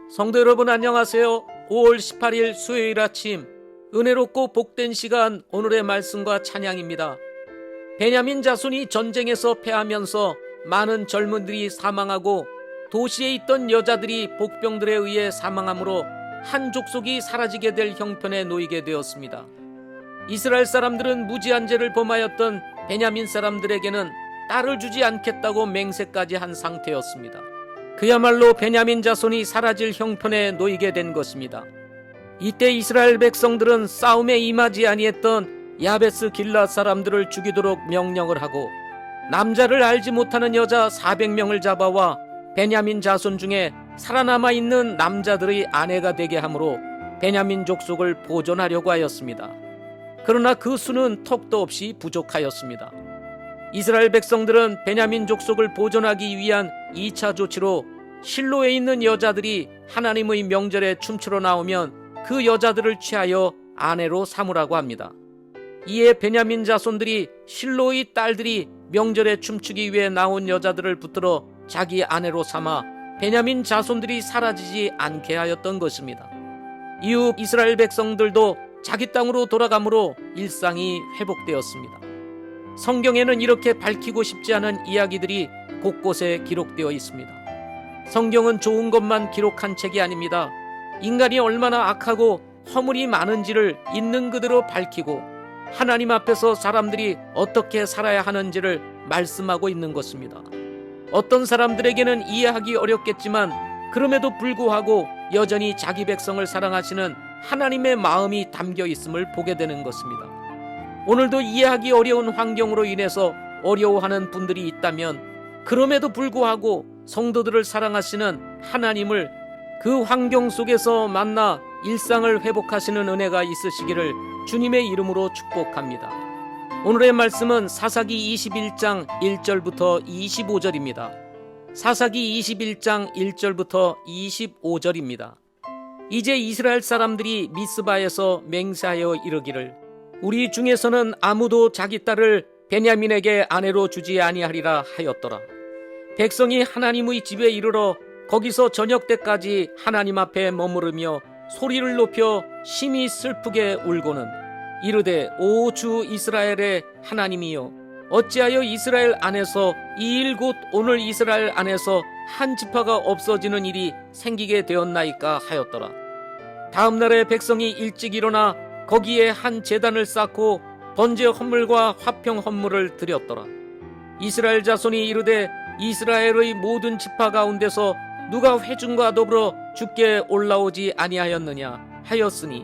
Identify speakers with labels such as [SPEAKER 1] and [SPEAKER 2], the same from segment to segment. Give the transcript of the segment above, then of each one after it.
[SPEAKER 1] 성도 여러분 안녕하세요. 5월 18일 수요일 아침 은혜롭고 복된 시간, 오늘의 말씀과 찬양입니다. 베냐민 자손이 전쟁에서 패하면서 많은 젊은들이 사망하고 도시에 있던 여자들이 복병들에 의해 사망하므로 한 족속이 사라지게 될 형편에 놓이게 되었습니다. 이스라엘 사람들은 무지한 죄를 범하였던 베냐민 사람들에게는 딸을 주지 않겠다고 맹세까지 한 상태였습니다. 그야말로 베냐민 자손이 사라질 형편에 놓이게 된 것입니다. 이때 이스라엘 백성들은 싸움에 임하지 아니했던 야베스 길앗 사람들을 죽이도록 명령을 하고 남자를 알지 못하는 여자 400명을 잡아와 베냐민 자손 중에 살아남아 있는 남자들의 아내가 되게 함으로 베냐민 족속을 보존하려고 하였습니다. 그러나 그 수는 턱도 없이 부족하였습니다. 이스라엘 백성들은 베냐민 족속을 보존하기 위한 2차 조치로 실로에 있는 여자들이 하나님의 명절에 춤추러 나오면 그 여자들을 취하여 아내로 삼으라고 합니다. 이에 베냐민 자손들이 실로의 딸들이 명절에 춤추기 위해 나온 여자들을 붙들어 자기 아내로 삼아 베냐민 자손들이 사라지지 않게 하였던 것입니다. 이후 이스라엘 백성들도 자기 땅으로 돌아가므로 일상이 회복되었습니다. 성경에는 이렇게 밝히고 싶지 않은 이야기들이 곳곳에 기록되어 있습니다. 성경은 좋은 것만 기록한 책이 아닙니다. 인간이 얼마나 악하고 허물이 많은지를 있는 그대로 밝히고 하나님 앞에서 사람들이 어떻게 살아야 하는지를 말씀하고 있는 것입니다. 어떤 사람들에게는 이해하기 어렵겠지만 그럼에도 불구하고 여전히 자기 백성을 사랑하시는 하나님의 마음이 담겨 있음을 보게 되는 것입니다. 오늘도 이해하기 어려운 환경으로 인해서 어려워하는 분들이 있다면 그럼에도 불구하고 성도들을 사랑하시는 하나님을 그 환경 속에서 만나 일상을 회복하시는 은혜가 있으시기를 주님의 이름으로 축복합니다. 오늘의 말씀은 사사기 21장 1절부터 25절입니다. 사사기 21장 1절부터 25절입니다. 이제 이스라엘 사람들이 미스바에서 맹세하여 이르기를 우리 중에서는 아무도 자기 딸을 베냐민에게 아내로 주지 아니하리라 하였더라. 백성이 하나님의 집에 이르러 거기서 저녁 때까지 하나님 앞에 머무르며 소리를 높여 심히 슬프게 울고는 이르되 오 주 이스라엘의 하나님이여 어찌하여 이스라엘 안에서 이 일 곧 오늘 이스라엘 안에서 한 지파가 없어지는 일이 생기게 되었나이까 하였더라. 다음 날에 백성이 일찍 일어나 거기에 한 제단을 쌓고 번제 헌물과 화평 헌물을 드렸더라. 이스라엘 자손이 이르되 이스라엘의 모든 지파 가운데서 누가 회중과 더불어 주께 올라오지 아니하였느냐 하였으니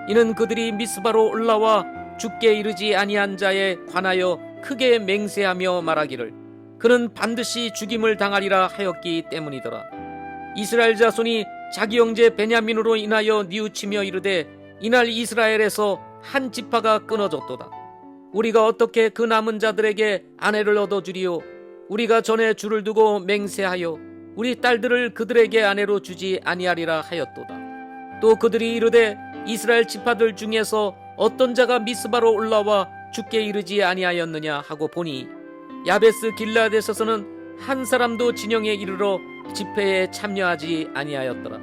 [SPEAKER 1] 이는 그들이 미스바로 올라와 주께 이르지 아니한 자에 관하여 크게 맹세하며 말하기를 그는 반드시 죽임을 당하리라 하였기 때문이더라. 이스라엘 자손이 자기 형제 베냐민으로 인하여 뉘우치며 이르되 이날 이스라엘에서 한 지파가 끊어졌도다. 우리가 어떻게 그 남은 자들에게 아내를 얻어주리요? 우리가 전에 줄을 두고 맹세하여 우리 딸들을 그들에게 아내로 주지 아니하리라 하였도다. 또 그들이 이르되 이스라엘 지파들 중에서 어떤 자가 미스바로 올라와 주께 이르지 아니하였느냐 하고 보니 야베스 길라앗에서는 한 사람도 진영에 이르러 집회에 참여하지 아니하였더라.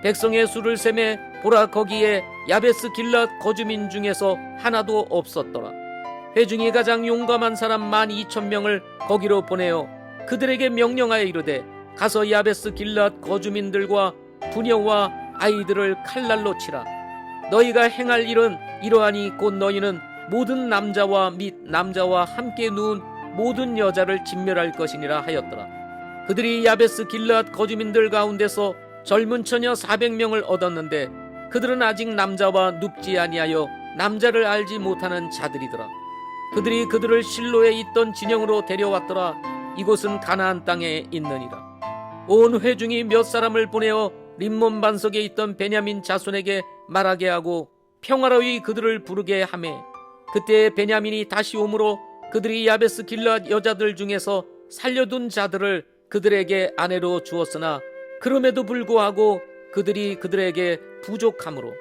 [SPEAKER 1] 백성의 수를 세매 보라 거기에 야베스 길앗 거주민 중에서 하나도 없었더라. 회중이 가장 용감한 사람 12,000명을 거기로 보내어 그들에게 명령하여 이르되 가서 야베스 길앗 거주민들과 부녀와 아이들을 칼날로 치라. 너희가 행할 일은 이러하니 곧 너희는 모든 남자와 및 남자와 함께 누운 모든 여자를 진멸할 것이니라 하였더라. 그들이 야베스 길앗 거주민들 가운데서 젊은 처녀 400명을 얻었는데 그들은 아직 남자와 눕지 아니하여 남자를 알지 못하는 자들이더라. 그들이 그들을 실로에 있던 진영으로 데려왔더라. 이곳은 가나안 땅에 있느니라. 온 회중이 몇 사람을 보내어 림몬 반석에 있던 베냐민 자손에게 말하게 하고 평화로이 그들을 부르게 하매 그때 베냐민이 다시 오므로 그들이 야베스 길앗 여자들 중에서 살려둔 자들을 그들에게 아내로 주었으나 그럼에도 불구하고 그들이 그들에게 부족함으로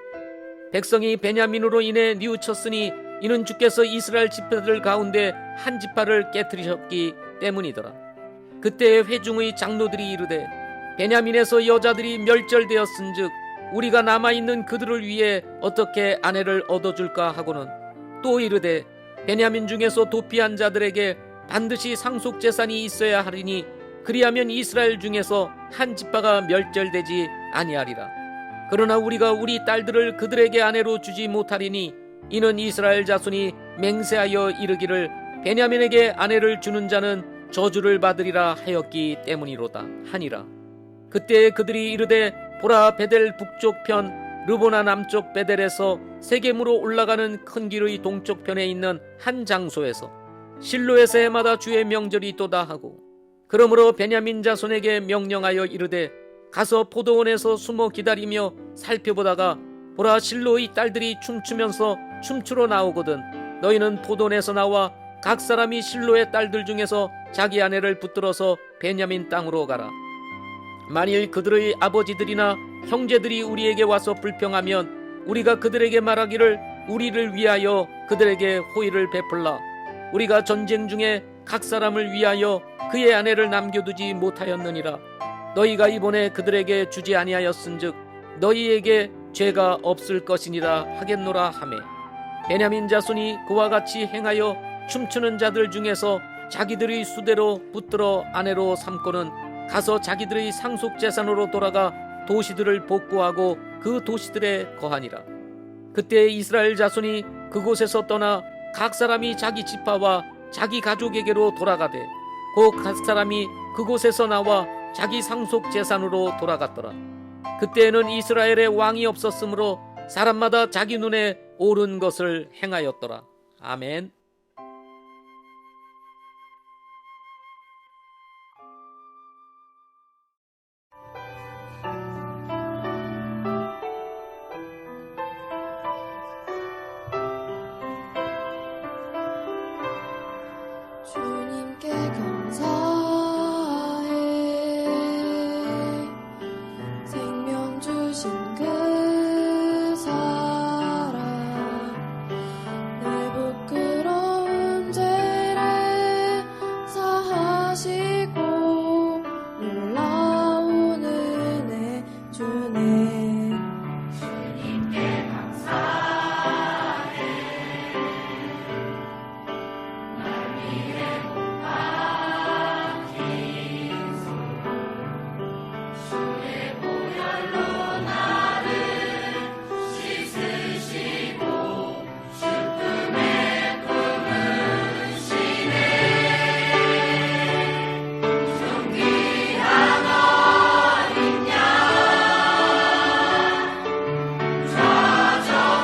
[SPEAKER 1] 백성이 베냐민으로 인해 뉘우쳤으니 이는 주께서 이스라엘 지파들 가운데 한 지파를 깨뜨리셨기 때문이더라. 그때 회중의 장로들이 이르되 베냐민에서 여자들이 멸절되었은즉 우리가 남아있는 그들을 위해 어떻게 아내를 얻어줄까 하고는 또 이르되 베냐민 중에서 도피한 자들에게 반드시 상속재산이 있어야 하리니 그리하면 이스라엘 중에서 한 지파가 멸절되지 아니하리라. 그러나 우리가 우리 딸들을 그들에게 아내로 주지 못하리니 이는 이스라엘 자손이 맹세하여 이르기를 베냐민에게 아내를 주는 자는 저주를 받으리라 하였기 때문이로다 하니라. 그때 그들이 이르되 보라, 베델 북쪽 편 르보나 남쪽 베델에서 세겜으로 올라가는 큰 길의 동쪽 편에 있는 한 장소에서 실로에서 해마다 주의 명절이 있도다 하고, 그러므로 베냐민 자손에게 명령하여 이르되 가서 포도원에서 숨어 기다리며 살펴보다가 보라, 실로의 딸들이 춤추면서 춤추러 나오거든 너희는 포도원에서 나와 각 사람이 실로의 딸들 중에서 자기 아내를 붙들어서 베냐민 땅으로 가라. 만일 그들의 아버지들이나 형제들이 우리에게 와서 불평하면 우리가 그들에게 말하기를 우리를 위하여 그들에게 호의를 베풀라. 우리가 전쟁 중에 각 사람을 위하여 그의 아내를 남겨두지 못하였느니라. 너희가 이번에 그들에게 주지 아니하였은즉 너희에게 죄가 없을 것이니라 하겠노라 하매, 베냐민 자손이 그와 같이 행하여 춤추는 자들 중에서 자기들의 수대로 붙들어 아내로 삼고는 가서 자기들의 상속재산으로 돌아가 도시들을 복구하고 그 도시들에 거하니라. 그때 이스라엘 자손이 그곳에서 떠나 각 사람이 자기 지파와 자기 가족에게로 돌아가되 곧 각 사람이 그곳에서 나와 자기 상속재산으로 돌아갔더라. 그때에는 이스라엘에 왕이 없었으므로 사람마다 자기 눈에 옳은 것을 행하였더라. 아멘.
[SPEAKER 2] 주님께 감사해. 생명 주신 그 사랑, 내 부끄러운 죄를 사하시고 놀라운 은혜 주네. 주님께 감사해. 날 위해 못 박힌 손, 주의 보혈로 나를 씻으시고 슬픔에 품으시네. 존귀한 어린 양,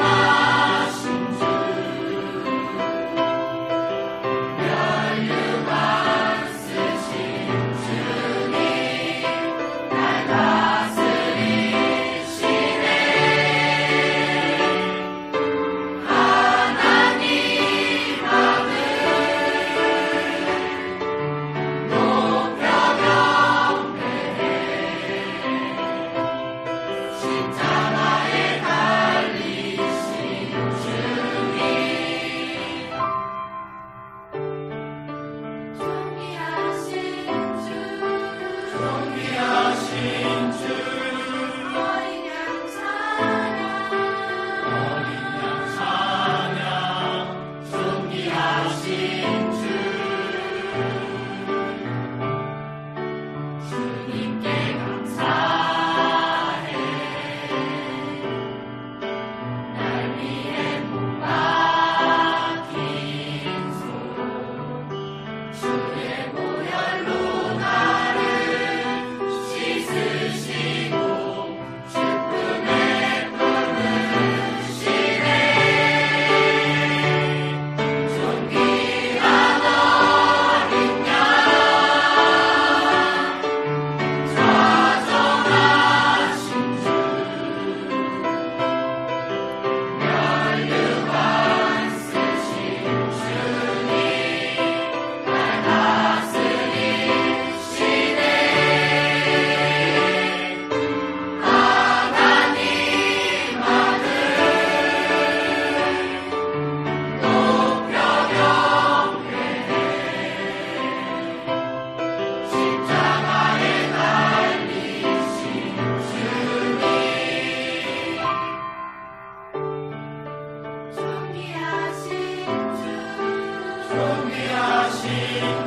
[SPEAKER 2] 좌정하신 주, 멸류관 쓰신 주님, 날 다스리시네. 하나님 아들, 높여 경배해. 십자가에 달리신 주님, 존귀하신 주, 존귀하신 주, 어린 양 찬양, 어린 양 찬양, 존귀하신 주, 주님께 감사해. 날 위해 못 박힌 손, 주의 보혈로 나를 씻으시고 어린